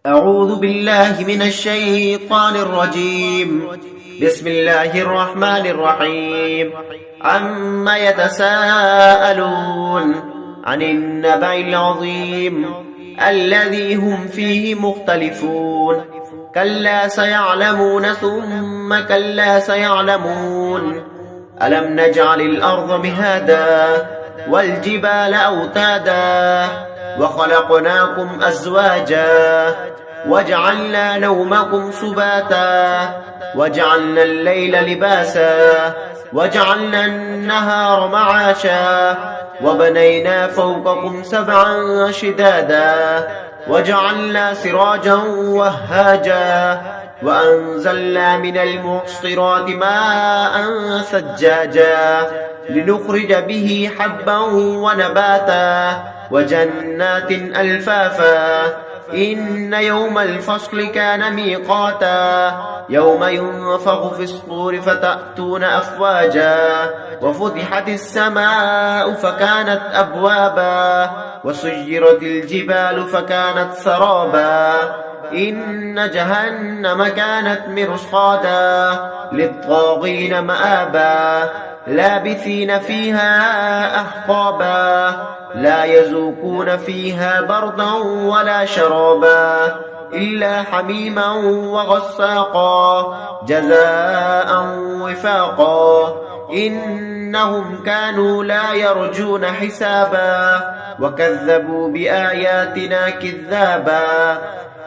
أعوذ بالله من الشيطان الرجيم. بسم الله الرحمن الرحيم. عما يتساءلون عن النبأ العظيم الذي هم فيه مختلفون. كلا سيعلمون ثم كلا سيعلمون. ألم نجعل الأرض مهادا والجبال أوتادا وخلقناكم أزواجا وجعلنا نومكم سباتا وجعلنا الليل لباسا وجعلنا النهار معاشا وبنينا فوقكم سبعا شدادا وجعلنا سراجا وهاجا وأنزلنا من المعصرات ماء ثجاجا لنخرج به حبا ونباتا وجنات ألفافا. إن يوم الفصل كان ميقاتا يوم ينفخ في الصور فتأتون أفواجا وفتحت السماء فكانت أبوابا وسيرت الجبال فكانت سرابا. إن جهنم كانت مرصادا للطاغين مآبا لابثين فيها أحقابا لا يذوقون فيها بردا ولا شرابا إلا حميما وغساقا جزاء وفاقا. إنهم كانوا لا يرجون حسابا وكذبوا بآياتنا كذابا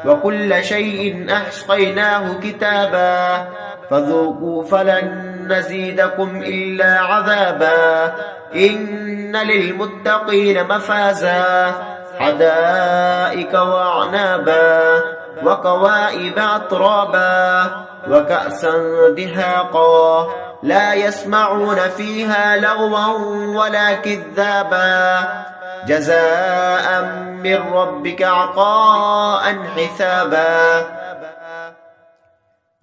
وكل شيء أحصيناه كتابا فذوقوا فلن نزيدكم إلا عذابا. إن للمتقين مفازا حدائق وأعنابا وكواعب أترابا وكأسا دهاقا لا يسمعون فيها لغوا ولا كذابا جزاء من ربك عطاء حسابا.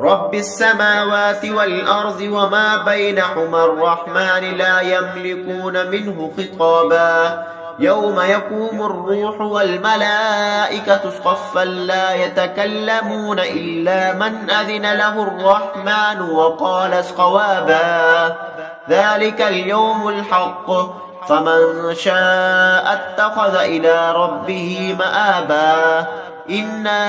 رب السماوات والأرض وما بينهما الرحمن لا يملكون منه خطابا. يوم يقوم الروح والملائكة صفا لا يتكلمون إلا من أذن له الرحمن وقال صوابا. ذلك اليوم الحق فمن شاء اتخذ إلى ربه مآبا. إنا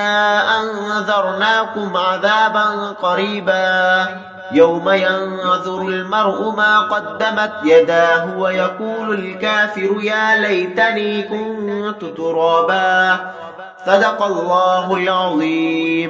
أنذرناكم عذابا قريبا يوم ينظر المرء ما قدمت يداه ويقول الكافر يا ليتني كنت ترابا. صدق الله العظيم.